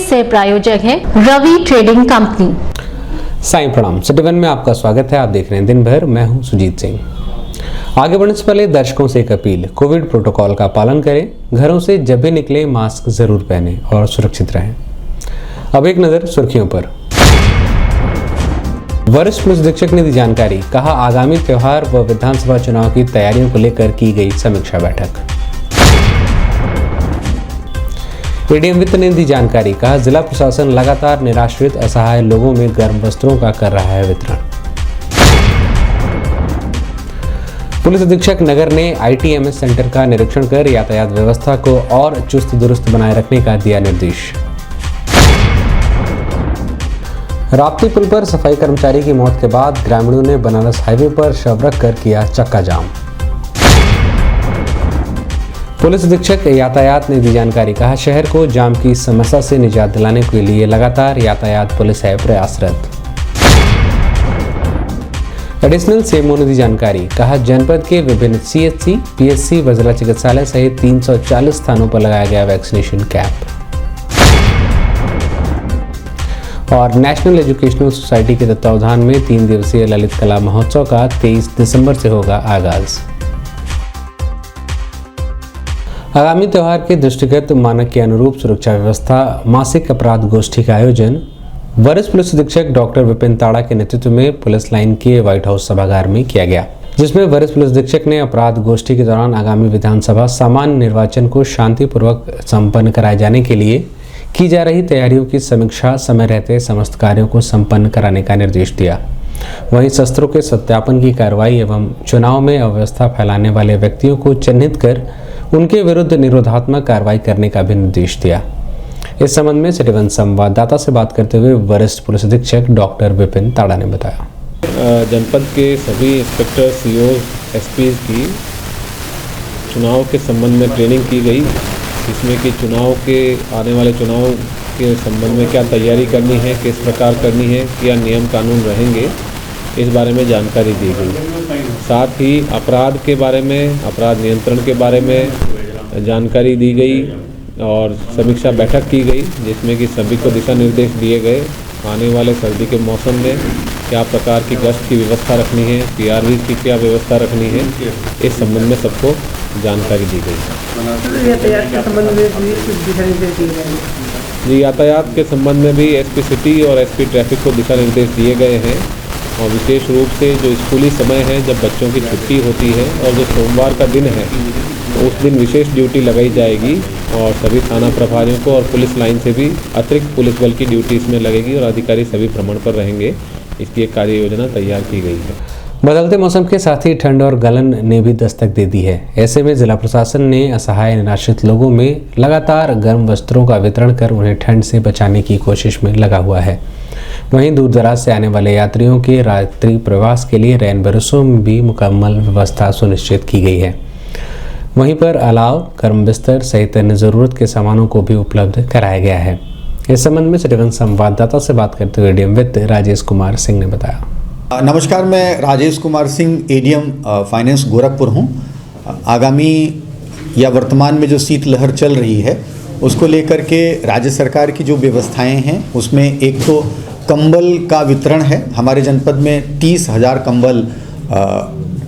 सह प्रायोजक है रवि ट्रेडिंग कंपनी। साईं प्रणाम। सिटी वन में आपका स्वागत है। आप देख रहे हैं दिन भर। मैं हूं सुजीत सिंह। आगे बढ़ने से पहले दर्शकों से एक अपील, कोविड प्रोटोकॉल का पालन करें, घरों से जब भी निकले मास्क जरूर पहनें और सुरक्षित रहें। अब एक नजर सुर्खियों पर। वरिष्ठ पुलिस अधीक्षक ने दी जानकारी, कहा आगामी त्योहार व विधानसभा चुनाव की तैयारियों को लेकर की गई समीक्षा बैठक। एडीएम वित्त ने दी जानकारी, कहा जिला प्रशासन लगातार निराश्रित असहाय लोगों में गर्म वस्त्रों का कर रहा है वितरण। पुलिस अधीक्षक नगर ने आईटीएमएस सेंटर का निरीक्षण कर यातायात व्यवस्था को और चुस्त दुरुस्त बनाए रखने का दिया निर्देश। राप्ती पुल पर सफाई कर्मचारी की मौत के बाद ग्रामीणों ने बनारस हाईवे पर शव रख कर किया चक्का जाम। पुलिस अधीक्षक यातायात ने दी जानकारी, कहा शहर को जाम की समस्या से निजात दिलाने के लिए लगातार यातायात पुलिस है प्रयासरत। एडिशनल सीएमओ ने दी जानकारी, कहा जनपद के विभिन्न सीएचसी, पीएचसी व जिला चिकित्सालय सहित 340 स्थानों पर लगाया गया वैक्सीनेशन कैंप। और नेशनल एजुकेशनल सोसाइटी के तत्वावधान में 3 दिवसीय ललित कला महोत्सव का 23 दिसंबर से होगा आगाज। आगामी त्योहार के दृष्टिगत मानक के अनुरूप सुरक्षा व्यवस्था, मासिक अपराध गोष्ठी का आयोजन वरिष्ठ पुलिस अधीक्षक डॉक्टर विपिन ताड़ा के नेतृत्व में पुलिस लाइन के व्हाइट हाउस सभागार में किया गया, जिसमें वरिष्ठ पुलिस अधीक्षक ने अपराध गोष्ठी के दौरान आगामी विधानसभा सामान्य निर्वाचन को शांतिपूर्वक संपन्न कराए जाने के लिए की जा रही तैयारियों की समीक्षा, समय रहते समस्त कार्यों को संपन्न कराने का निर्देश दिया। वहीं शस्त्रों के सत्यापन की कार्रवाई एवं चुनाव में अव्यवस्था फैलाने वाले व्यक्तियों को चिन्हित कर उनके विरुद्ध निरोधात्मक कार्रवाई करने का भी निर्देश दिया। इस संबंध में सिटी वन संवाददाता से बात करते हुए वरिष्ठ पुलिस अधीक्षक डॉक्टर विपिन ताड़ा ने बताया, जनपद के सभी इंस्पेक्टर, सीओ, एसपी की चुनाव के संबंध में ट्रेनिंग की गई, जिसमें कि चुनाव के आने वाले चुनाव के संबंध में क्या तैयारी करनी है, किस प्रकार करनी है, क्या नियम कानून रहेंगे, इस बारे में जानकारी दी गई। साथ ही अपराध के बारे में, अपराध नियंत्रण के बारे में जानकारी दी गई और समीक्षा बैठक की गई, जिसमें कि सभी को दिशा निर्देश दिए गए। आने वाले सर्दी के मौसम में क्या प्रकार की गश्त की व्यवस्था रखनी है, पीआरवी की क्या व्यवस्था रखनी है, इस संबंध में सबको जानकारी दी गई। यातायात के संबंध में भी दिशा निर्देश दिए गए जी, यातायात के संबंध में भी एसपी सिटी और एसपी ट्रैफिक को दिशा निर्देश दिए गए हैं। और विशेष रूप से जो स्कूली समय है, जब बच्चों की छुट्टी होती है और जो सोमवार का दिन है, तो उस दिन विशेष ड्यूटी लगाई जाएगी और सभी थाना प्रभारियों को और पुलिस लाइन से भी अतिरिक्त पुलिस बल की ड्यूटी इसमें लगेगी और अधिकारी सभी भ्रमण पर रहेंगे। इसकी एक कार्य योजना तैयार की गई है। बदलते मौसम के साथ ही ठंड और गलन ने भी दस्तक दे दी है। ऐसे में जिला प्रशासन ने असहाय निराश्रित लोगों में लगातार गर्म वस्त्रों का वितरण कर उन्हें ठंड से बचाने की कोशिश में लगा हुआ है। वहीं दूर दराज से आने वाले यात्रियों के रात्रि प्रवास के लिए रैन बसेरों में भी मुकम्मल व्यवस्था सुनिश्चित की गई है। वहीं पर अलाव, गर्म बिस्तर सहित अन्य जरूरत के सामानों को भी उपलब्ध कराया गया है। इस संबंध में सिटी वन संवाददाता से बात करते हुए एडीएम वित्त राजेश कुमार सिंह ने बताया। नमस्कार, मैं राजेश कुमार सिंह, एडीएम फाइनेंस गोरखपुर हूँ। आगामी या वर्तमान में जो शीतलहर चल रही है, उसको लेकर के राज्य सरकार की जो व्यवस्थाएं हैं, उसमें एक तो कंबल का वितरण है। हमारे जनपद में 30,000 कंबल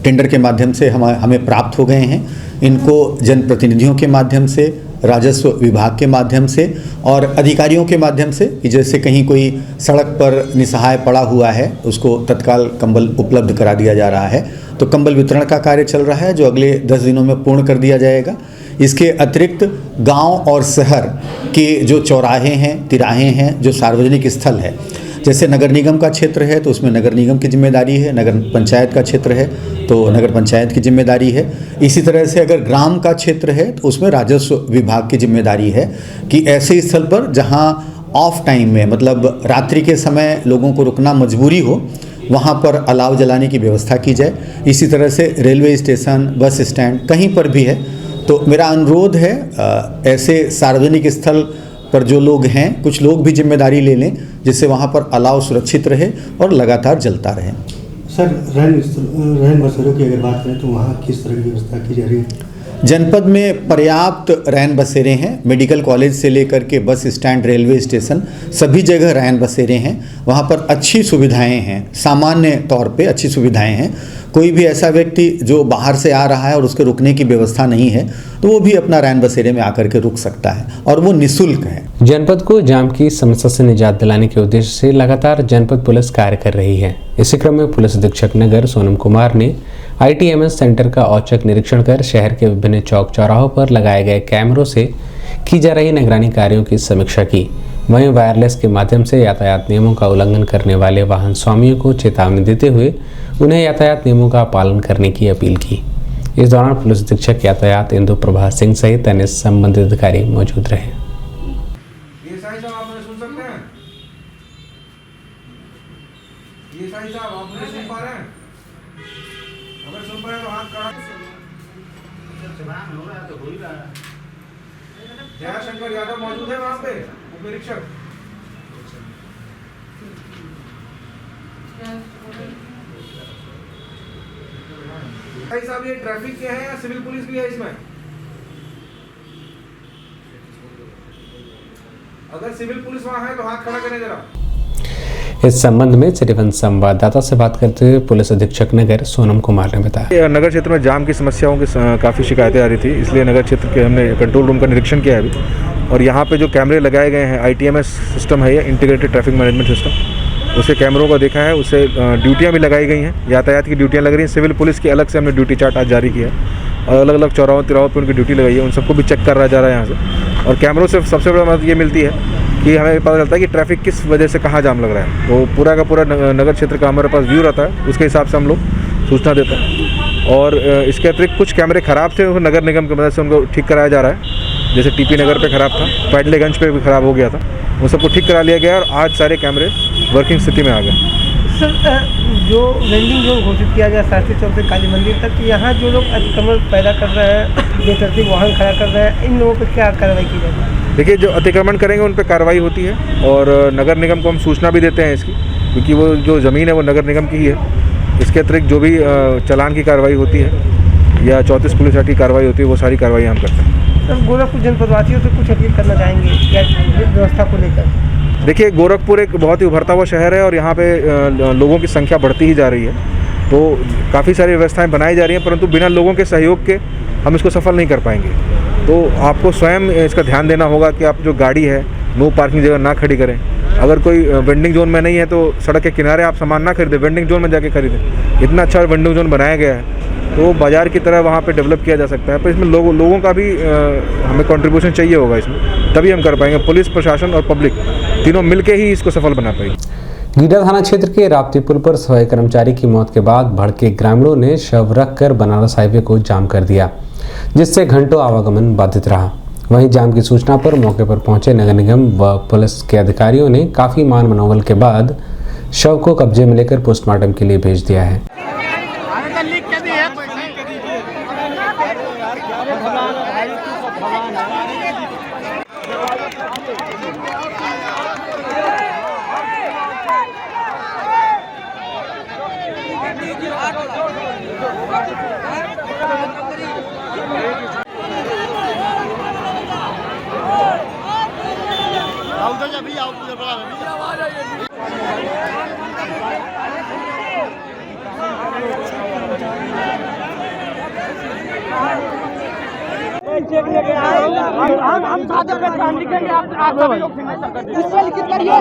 टेंडर के माध्यम से हमें प्राप्त हो गए हैं। इनको जनप्रतिनिधियों के माध्यम से, राजस्व विभाग के माध्यम से और अधिकारियों के माध्यम से, कि जैसे कहीं कोई सड़क पर निसहाय पड़ा हुआ है, उसको तत्काल कंबल उपलब्ध करा दिया जा रहा है। तो कंबल वितरण का कार्य चल रहा है, जो अगले 10 दिनों में पूर्ण कर दिया जाएगा। इसके अतिरिक्त गांव और शहर के जो चौराहे हैं, तिराहे हैं, जो सार्वजनिक स्थल है, जैसे नगर निगम का क्षेत्र है तो उसमें नगर निगम की जिम्मेदारी है, नगर पंचायत का क्षेत्र है तो नगर पंचायत की जिम्मेदारी है। इसी तरह से अगर ग्राम का क्षेत्र है तो उसमें राजस्व विभाग की जिम्मेदारी है कि ऐसे स्थल पर जहां ऑफ टाइम में, मतलब रात्रि के समय लोगों को रुकना मजबूरी हो, वहाँ पर अलाव जलाने की व्यवस्था की जाए। इसी तरह से रेलवे स्टेशन, बस स्टैंड, कहीं पर भी है तो मेरा अनुरोध है ऐसे सार्वजनिक स्थल पर जो लोग हैं, कुछ लोग भी जिम्मेदारी ले लें, जिससे वहाँ पर अलाव सुरक्षित रहे और लगातार जलता रहे। सर, रहन बसेरों की अगर बात करें तो वहाँ किस तरह की व्यवस्था की जा रही है? जनपद में पर्याप्त रैन बसेरे हैं। मेडिकल कॉलेज से लेकर के बस स्टैंड, रेलवे स्टेशन, सभी जगह रैन बसेरे हैं। वहाँ पर अच्छी सुविधाएं हैं, सामान्य तौर पे अच्छी सुविधाएं हैं। कोई भी ऐसा व्यक्ति जो बाहर से आ रहा है और उसके रुकने की व्यवस्था नहीं है तो वो भी अपना रैन बसेरे में आकर के रुक सकता है और वो निःशुल्क है। जनपद को जाम की समस्या से निजात दिलाने के उद्देश्य से लगातार जनपद पुलिस कार्य कर रही है। इसी क्रम में पुलिस अधीक्षक नगर सोनम कुमार ने ITMS सेंटर का औचक निरीक्षण कर शहर के विभिन्न चौक चौराहों पर लगाए गए कैमरों से की जा रही निगरानी कार्यों की समीक्षा की। वहीं वायरलेस के माध्यम से यातायात नियमों का उल्लंघन करने वाले वाहन स्वामियों को चेतावनी देते हुए उन्हें यातायात नियमों का पालन करने की अपील की। इस दौरान पुलिस अधीक्षक यातायात इंदु प्रभा सिंह सहित अन्य संबंधित अधिकारी मौजूद रहे। ये साहब आप मुझे सुन सकते हैं? ये साहब आप मुझे सुन पा रहे हैं? अगर सुन पा रहे हैं तो हाथ खड़ा। जयशंकर यादव मौजूद है वहाँ पे, उप निरीक्षक। भाई साहब ये ट्रैफिक के है या सिविल पुलिस भी है इसमें? अगर सिविल पुलिस वहाँ है तो हाथ खड़ा करें जरा। इस संबंध में सिटीवन संवाददाता से बात करते हुए पुलिस अधीक्षक नगर सोनम कुमार ने बताया, नगर क्षेत्र में जाम की समस्याओं की काफ़ी शिकायतें आ रही थी, इसलिए नगर क्षेत्र के हमने कंट्रोल रूम का निरीक्षण किया है अभी। और यहाँ पे जो कैमरे लगाए गए हैं, ITMS सिस्टम है, ये इंटीग्रेटेड ट्रैफिक मैनेजमेंट सिस्टम, उससे कैमरों को देखा है, उससे ड्यूटियाँ भी लगाई गई हैं, यातायात की ड्यूटियाँ लग रही हैं। सिविल पुलिस की अलग से हमने ड्यूटी चार्ट आज जारी किया है और अलग अलग चौराहों तिराहों पर उनकी ड्यूटी लगाई है, उन सबको भी चेक करा जा रहा है यहाँ से। और कैमरों से सबसे बड़ा मदद ये मिलती है कि हमें पता चलता है कि ट्रैफिक किस वजह से कहाँ जाम लग रहा है। तो पूरा का पूरा नगर क्षेत्र का हमारे पास व्यू रहता है, उसके हिसाब से हम लोग सूचना देते हैं। और इसके अतिरिक्त कुछ कैमरे ख़राब थे, नगर निगम की मदद से उनको ठीक कराया जा रहा है। जैसे TP नगर पे ख़राब था, पैडलेगंज पे भी ख़राब हो गया था, वो सबको ठीक करा लिया गया और आज सारे कैमरे वर्किंग स्थिति में आ गए। सर, जो वेंडिंग जोन घोषित किया गया शास्त्री चौक से काली मंदिर तक, यहाँ जो लोग अतिक्रमण पैदा कर रहे हैं, बेतरतीब वाहन खड़ा कर रहे हैं, इन लोगों पर क्या कार्रवाई की जाएगी? देखिए, जो अतिक्रमण करेंगे उन पर कार्रवाई होती है और नगर निगम को हम सूचना भी देते हैं इसकी, क्योंकि वो जो ज़मीन है वो नगर निगम की ही है। इसके अतिरिक्त जो भी चालान की कार्रवाई होती है या 34 पुलिस एक्ट की कार्रवाई होती है, वो सारी कार्रवाई हम करते हैं। सर, गोरखपुर जनपदवासियों से कुछ अपील करना चाहेंगे या व्यवस्था को लेकर? देखिए, गोरखपुर एक बहुत ही उभरता हुआ शहर है और यहाँ पे लोगों की संख्या बढ़ती ही जा रही है, तो काफ़ी सारी व्यवस्थाएं बनाई जा रही हैं, परंतु बिना लोगों के सहयोग के हम इसको सफल नहीं कर पाएंगे। तो आपको स्वयं इसका ध्यान देना होगा कि आप जो गाड़ी है नो पार्किंग जगह ना खड़ी करें। अगर कोई वेंडिंग जोन में नहीं है तो सड़क के किनारे आप सामान ना खरीदें, वेंडिंग जोन में जाके खरीदें। इतना अच्छा वेंडिंग जोन बनाया गया है तो बाज़ार की तरह वहाँ पे डेवलप किया जा सकता है, पर इसमें लोगों का भी हमें कंट्रीब्यूशन चाहिए होगा इसमें, तभी हम कर पाएंगे। पुलिस प्रशासन और पब्लिक तीनों मिलके ही इसको सफल बना पाएंगे। गीडा थाना क्षेत्र के राप्ती पुल पर सफाई कर्मचारी की मौत के बाद भड़के ग्रामीणों ने शव रखकर बनारस हाईवे को जाम कर दिया, जिससे घंटों आवागमन बाधित रहा। वहीं जाम की सूचना पर मौके पर पहुंचे नगर निगम व पुलिस के अधिकारियों ने काफी मान मनोबल के बाद शव को कब्जे में लेकर पोस्टमार्टम के लिए भेज दिया है। हम साथ में काम लिखेंगे, आप सभी लोग इससे लिखित करिए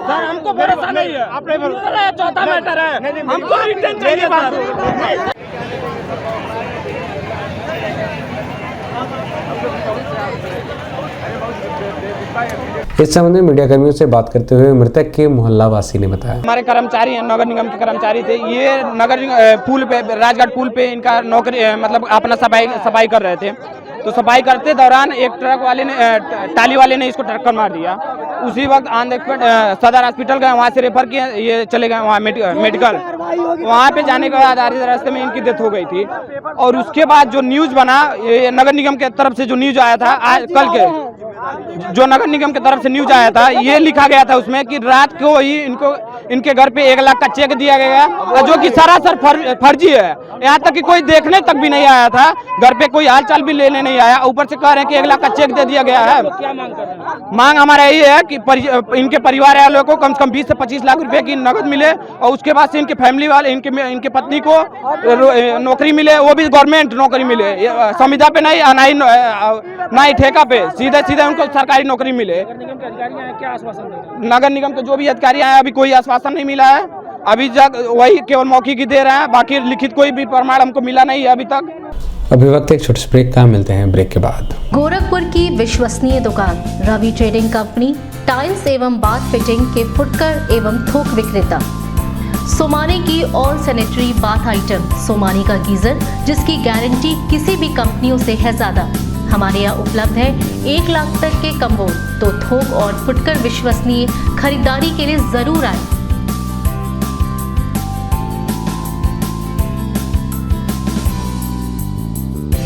सर, हमको भरोसा नहीं है। आपने भरोसा है, चौथा मैटर है, हमको रिटर्न चाहिए सर। इस संबंध में मीडिया कर्मियों से बात करते हुए मृतक के मोहल्ला वासी ने बताया, हमारे कर्मचारी हैं, नगर निगम के कर्मचारी थे। ये नगर पुल पे, राजघाट पुल पे इनका नौकरी मतलब अपना सफाई कर रहे थे। तो सफाई करते दौरान एक ट्रक वाले ने, टाली वाले ने इसको टक्कर मार दिया। उसी वक्त ऑन द स्पॉट सदर हॉस्पिटल गए, वहाँ से रेफर किया, ये चले गए वहाँ मेडिकल। वहाँ पे जाने के बाद आधे रास्ते में इनकी डेथ हो गई थी। और उसके बाद जो न्यूज़ बना, ये नगर निगम के तरफ से जो न्यूज़ आया था आज कल के, जो नगर निगम की तरफ से न्यूज आया था, ये लिखा गया था उसमें कि रात को ही इनके घर पे 1 लाख का चेक दिया गया, जो कि सरासर फर्जी है। यहाँ तक कि कोई देखने तक भी नहीं आया था, घर पे कोई हालचाल भी लेने नहीं आया, ऊपर से कह रहे हैं कि 1 लाख का चेक दे दिया गया है। क्या मांग कर रहे हैं? मांग हमारा यही है कि इनके परिवार वालों को कम से कम 20 से 25 लाख रुपए की नगद मिले, और उसके बाद से इनके फैमिली वाले, इनके पत्नी को नौकरी मिले, वो भी गवर्नमेंट नौकरी मिले, संविदा पे नहीं, ना ही ठेका पे, सीधे सीधे उनको सरकारी नौकरी मिले। क्या आश्वासन दे रहे हैं? नगर निगम के जो भी अधिकारी आए, अभी कोई आश्वासन नहीं मिला है, अभी तक वही केवल मौखिक ही दे रहे हैं, बाकी लिखित कोई भी प्रमाण हमको मिला नहीं है अभी तक। अभी वक्त एक छोटे से ब्रेक का, मिलते हैं ब्रेक के बाद। गोरखपुर की विश्वसनीय दुकान रवि ट्रेडिंग कंपनी, टाइल्स एवं बाथ फिटिंग के फुटकर एवं थोक विक्रेता। सोमानी की all sanitary bath item, Somani का गीजर जिसकी गारंटी किसी भी कंपनियों से है ज्यादा, हमारे यहाँ उपलब्ध है 1 लाख तक के कम्बो। तो थोक और फुटकर विश्वसनीय खरीदारी के लिए जरूर आए।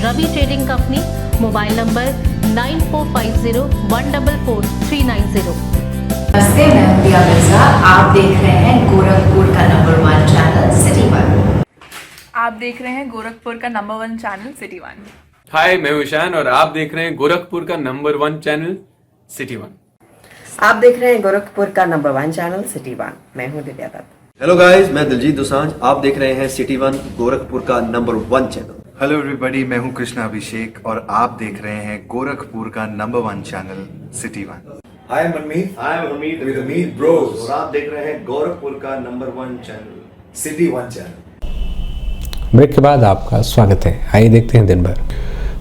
Ravi trading company, mobile number 9450144390। नमस्ते, मैं प्रिया मिर्जा। आप देख रहे हैं गोरखपुर का नंबर 1 चैनल सिटी 1। आप देख रहे हैं गोरखपुर का नंबर 1 चैनल सिटी 1। हाय, मैं ईशान और आप देख रहे हैं गोरखपुर का नंबर 1 चैनल सिटी 1। आप देख रहे हैं गोरखपुर का नंबर 1 चैनल सिटी 1। मैं हूं दिव्या दत्त। हेलो गाइस, मैं दिलजीत दोसांझ। आप देख रहे हैं सिटी 1 गोरखपुर का नंबर 1 चैनल। हेलो एवरीबॉडी, मैं हूं कृष्णा अभिषेक और आप देख रहे हैं गोरखपुर का number 1 channel city 1। Hi Manmeet, I am Hameed with Hameed bros और आप देख रहे हैं गोरखपुर का number 1 channel city 1 channel. Break के बाद आपका स्वागत है। आइए देखते हैं दिन भर।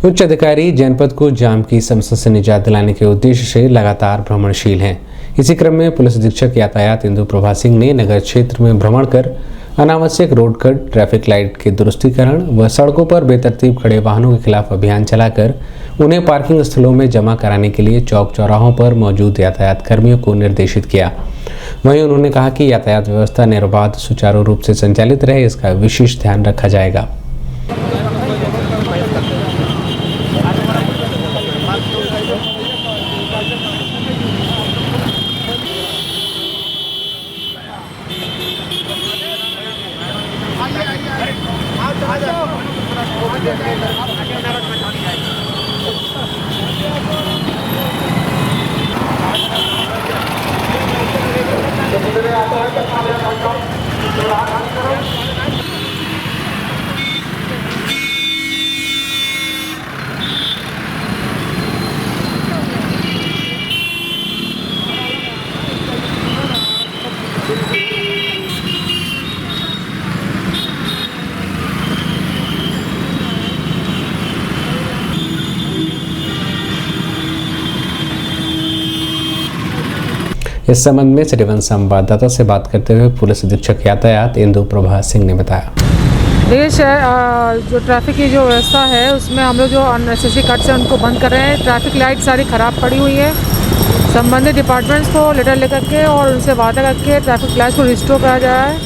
उच्च अधिकारी जनपद को जाम की समस्या से निजात दिलाने के उद्देश्य से लगातार भ्रमणशील हैं। इसी क्रम में पुलिस अधीक्षक यातायात इंदु प्रभा सिंह ने नगर क्षेत्र में भ्रमण कर अनावश्यक रोड कट, ट्रैफिक लाइट के दुरुस्तीकरण व सड़कों पर बेतरतीब खड़े वाहनों के खिलाफ अभियान चलाकर उन्हें पार्किंग स्थलों में जमा कराने के लिए चौक चौराहों पर मौजूद यातायात कर्मियों को निर्देशित किया। वहीं उन्होंने कहा कि यातायात व्यवस्था निर्बाध सुचारू रूप से संचालित रहे, इसका विशेष ध्यान रखा जाएगा। इस संबंध में सिटी 1 संवाददाता से बात करते हुए पुलिस अधीक्षक यातायात इंदु प्रभा सिंह ने बताया। देश जो ट्रैफिक की जो व्यवस्था है उसमें हम लोग जो अननेसेसरी कट्स हैं उनको बंद कर रहे हैं। ट्रैफिक लाइट सारी ख़राब पड़ी हुई है। संबंधित डिपार्टमेंट्स को लेटर लेकर के और उनसे वादा करके ट्रैफिक लाइट्स को रिस्टोर करा जा रहा है।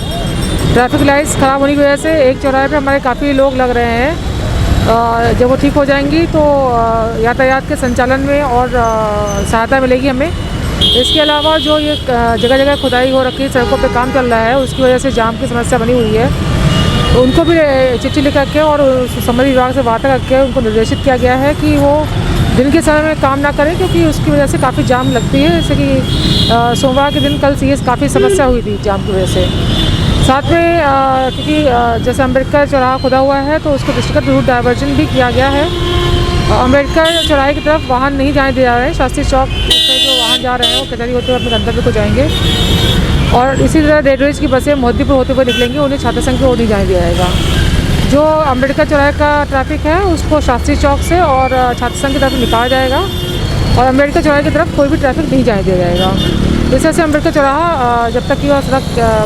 ट्रैफिक लाइट्स ख़राब होने की वजह से एक चौराहे पे हमारे काफ़ी लोग लग रहे हैं। जब वो ठीक हो जाएंगी तो यातायात के संचालन में और सहायता मिलेगी हमें। इसके अलावा जो ये जगह जगह खुदाई हो रखी है, सड़कों पे काम चल रहा है, उसकी वजह से जाम की समस्या बनी हुई है। उनको भी चिट्ठी लिख करके और संबंधित विभाग से वार्ता करके उनको निर्देशित किया गया है कि वो दिन के समय में काम ना करें, क्योंकि उसकी वजह से काफ़ी जाम लगती है। जैसे कि सोमवार के दिन कल सीएस काफ़ी समस्या हुई थी जाम की वजह से। साथ में क्योंकि जैसे अम्बेडकर चौराहा खुदा हुआ है तो उसको दृष्टिगत रूट डाइवर्जन भी किया गया है। अम्बेडकर चौराहे की तरफ वाहन नहीं जाने दिया जा रहे हैं। शास्त्री चौक से जो वाहन जा रहे हैं वो कचहरी होते हुए अपने गंतव्य को जाएंगे। और इसी तरह रेडवेज की बसें मोहद्दीपुर होते हुए निकलेंगी, उन्हें छात्र संघ की ओर नहीं जाने दिया जाएगा। जो अम्बेडकर चौराहे का ट्रैफिक है उसको शास्त्री चौक से और छात्र संघ की तरफ निकाला जाएगा और अम्बेडकर चौराहे की तरफ कोई भी ट्रैफिक नहीं जाने दिया जाएगा। इस तरह से अम्बेडकर चौराहा जब तक कि वह सड़क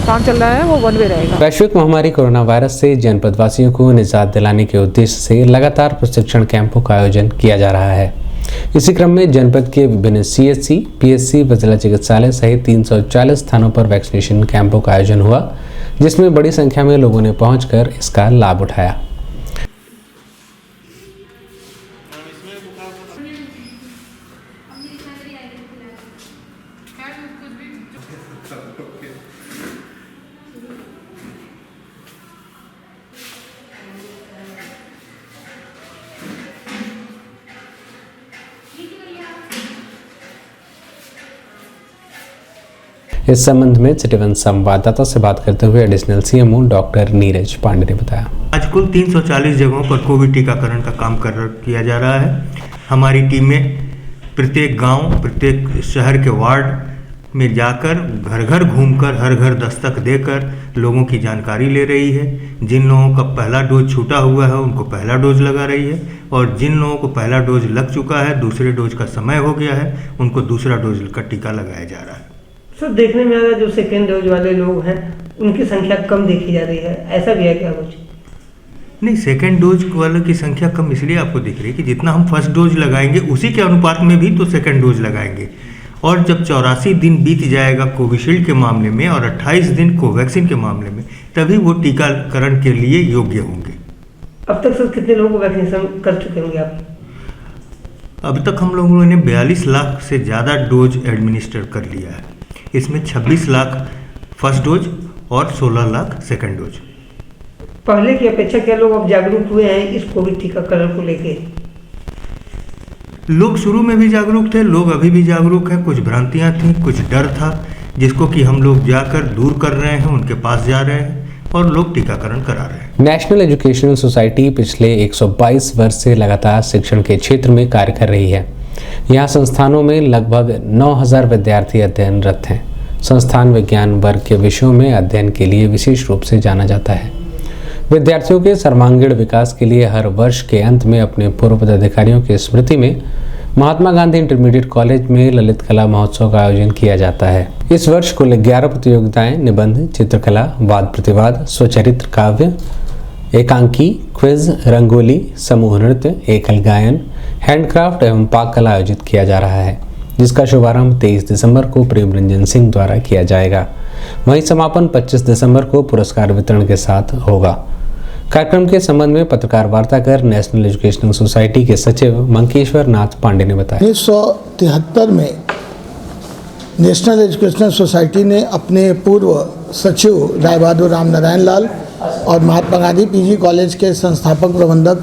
काम चल रहा है वो वन वे रहेगा। वैश्विक महामारी कोरोना वायरस से जनपद वासियों को निजात दिलाने के उद्देश्य से लगातार प्रशिक्षण कैंपों का आयोजन किया जा रहा है। इसी क्रम में जनपद के विभिन्न CHC, PSC व जिला चिकित्सालय सहित 340 स्थानों पर वैक्सीनेशन कैंपों का आयोजन हुआ, जिसमें बड़ी संख्या में लोगों ने पहुंचकर इसका लाभ उठाया। इस संबंध में सिटी वन संवाददाता से बात करते हुए additional CMO doctor Neeraj Pandey ने बताया। आज कुल 340 जगहों पर कोविड टीकाकरण का काम किया जा रहा है। हमारी टीमें प्रत्येक गांव, प्रत्येक शहर के वार्ड में जाकर घर घर घूमकर हर घर दस्तक देकर लोगों की जानकारी ले रही है। जिन लोगों का पहला डोज छूटा हुआ है उनको पहला डोज लगा रही है और जिन लोगों को पहला डोज लग चुका है, दूसरे डोज का समय हो गया है, उनको दूसरा डोज का टीका लगाया जा रहा है। सर, देखने में आ रहा है जो सेकेंड डोज वाले लोग हैं उनकी संख्या कम देखी जा रही है, ऐसा भी है क्या कुछ? नहीं, सेकेंड डोज वालों की संख्या कम इसलिए आपको दिख रही है कि जितना हम फर्स्ट डोज लगाएंगे उसी के अनुपात में भी तो सेकेंड डोज लगाएंगे। और जब 84 दिन बीत जाएगा कोविशील्ड के मामले में और 28 दिन कोवैक्सीन के मामले में, तभी वो टीकाकरण के लिए योग्य होंगे। अब तक सर कितने लोगों को वैक्सीनेशन कर चुके होंगे आप? अब तक हम लोगों ने 42 लाख से ज़्यादा डोज एडमिनिस्टर कर लिया है। इसमें 26 लाख फर्स्ट डोज और 16 लाख सेकेंड डोज। पहले की अपेक्षा क्या लोग अब जागरूक हुए हैं इस कोविड टीकाकरण को लेके? लोग शुरू में भी जागरूक थे, लोग अभी भी जागरूक हैं। कुछ भ्रांतियां थी, कुछ डर था, जिसको कि हम लोग जाकर दूर कर रहे हैं, उनके पास जा रहे हैं और लोग टीकाकरण करा रहे हैं। नेशनल एजुकेशनल सोसाइटी पिछले 122 वर्ष से लगातार शिक्षण के क्षेत्र में कार्य कर रही है। यहाँ संस्थानों में लगभग 9000 विद्यार्थी अध्ययनरत हैं। संस्थान विज्ञान वर्ग के विषयों में अध्ययन के लिए विशेष रूप से जाना जाता है। विद्यार्थियों के सर्वांगीण विकास के लिए हर वर्ष के अंत में अपने पूर्व पदाधिकारियों की स्मृति में महात्मा गांधी इंटरमीडिएट कॉलेज में ललित कला महोत्सव का आयोजन किया जाता है। इस वर्ष कुल 11 प्रतियोगिताएं निबंध, चित्रकला, वाद प्रतिवाद, स्वचरित्र काव्य, एकांकी, क्विज, रंगोली, समूह नृत्य, एकल गायन, हैंडक्राफ्ट एवं पाक कला आयोजित किया जा रहा है, जिसका शुभारंभ 23 दिसंबर को प्रेम रंजन सिंह द्वारा किया जाएगा। वहीं समापन 25 दिसंबर को पुरस्कार वितरण के साथ होगा। कार्यक्रम के संबंध में पत्रकार वार्ता कर नेशनल एजुकेशनल सोसाइटी के सचिव मंकेश्वर नाथ पांडे ने बताया। 1973 में नेशनल एजुकेशनल सोसाइटी ने अपने पूर्व सचिव राय बहादुर राम नारायण लाल और महात्मा गांधी पीजी कॉलेज के संस्थापक प्रबंधक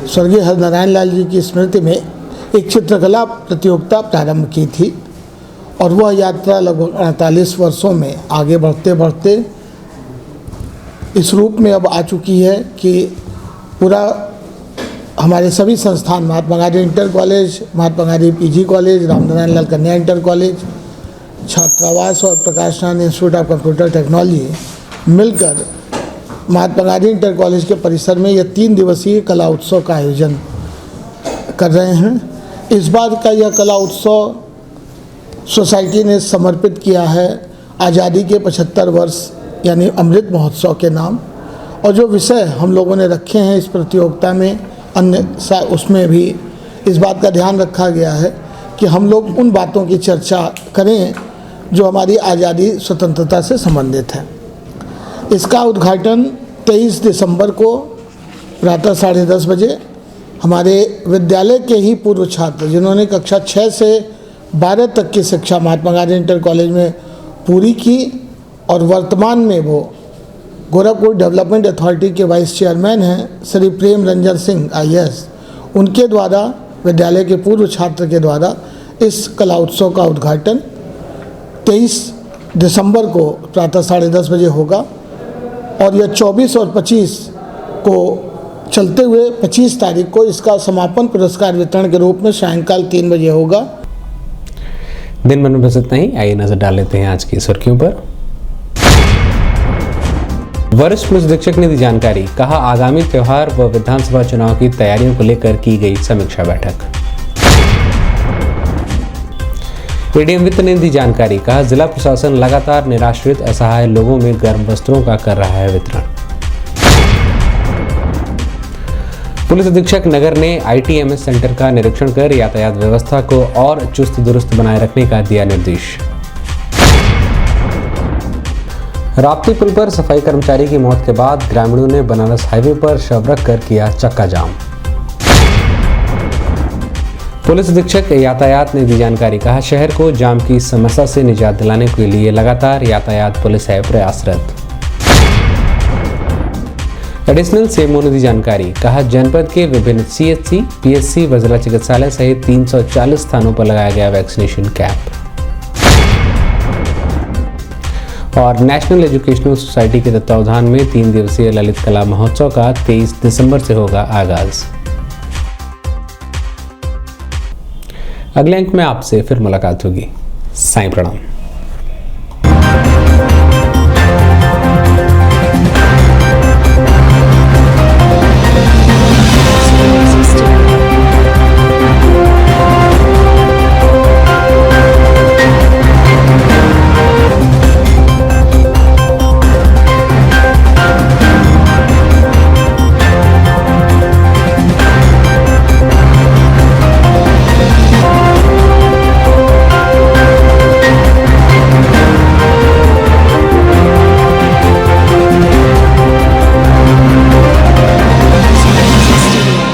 स्वर्गीय हरनारायण लाल जी की स्मृति में एक चित्रकला प्रतियोगिता प्रारंभ की थी और वह यात्रा लगभग 48 वर्षों में आगे बढ़ते बढ़ते इस रूप में अब आ चुकी है कि पूरा हमारे सभी संस्थान, Mahatma Gandhi inter college, Mahatma Gandhi PG college, Ramnarayan लाल कन्या इंटर कॉलेज, छात्रावास और Prakash Raj institute of computer technology मिलकर महात्मा गांधी इंटर कॉलेज के परिसर में यह 3 दिवसीय कला उत्सव का आयोजन कर रहे हैं। इस बार का यह कला उत्सव सोसाइटी ने समर्पित किया है आज़ादी के 75 वर्ष यानी अमृत महोत्सव के नाम, और जो विषय हम लोगों ने रखे हैं इस प्रतियोगिता में अन्य उसमें भी इस बात का ध्यान रखा गया है कि हम लोग उन बातों की चर्चा करें जो हमारी आज़ादी स्वतंत्रता से संबंधित है। इसका उद्घाटन 23 दिसंबर को प्रातः 10:30 बजे हमारे विद्यालय के ही पूर्व छात्र जिन्होंने कक्षा 6 से 12 तक की शिक्षा महात्मा गांधी इंटर कॉलेज में पूरी की और वर्तमान में वो गोरखपुर डेवलपमेंट अथॉरिटी के वाइस चेयरमैन हैं श्री प्रेम रंजन सिंह IAS, उनके द्वारा विद्यालय के पूर्व छात्र के द्वारा इस कला उत्सव का उद्घाटन 23 दिसंबर को प्रातः 10:30 बजे होगा और यह 24 और 25 को चलते हुए 25 तारीख को इसका समापन पुरस्कार वितरण के रूप में सायंकाल 3 बजे होगा। दिन भर में बस इतना ही। आइए नजर डाल लेते हैं आज की सुर्खियों पर। वरिष्ठ पुलिस अधीक्षक ने दी जानकारी, कहा आगामी त्योहार व विधानसभा चुनाव की तैयारियों को लेकर की गई समीक्षा बैठक। एडीएम वित्त ने दी जानकारी, कहा जिला प्रशासन लगातार निराश्रित असहाय लोगों में गर्म वस्त्रों का कर रहा है वितरण। पुलिस अधीक्षक नगर ने ITMS सेंटर का निरीक्षण कर यातायात व्यवस्था को और चुस्त दुरुस्त बनाए रखने का दिया निर्देश। राप्ती पुल पर सफाई कर्मचारी की मौत के बाद ग्रामीणों ने बनारस हाईवे पर शव रख कर किया चक्का जाम। पुलिस अधीक्षक यातायात ने दी जानकारी, कहा शहर को जाम की समस्या से निजात दिलाने के लिए लगातार यातायात पुलिस है प्रयासरत। एडिशनल सीएमओ ने दी जानकारी, कहा जनपद के विभिन्न CHC, PSC व जिला चिकित्सालय सहित 340 स्थानों पर लगाया गया वैक्सीनेशन कैंप। और नेशनल एजुकेशनल सोसाइटी के तत्वावधान में 3 दिवसीय ललित कला महोत्सव का 23 दिसंबर से होगा आगाज। अगले अंक में आपसे फिर मुलाकात होगी। साईं प्रणाम।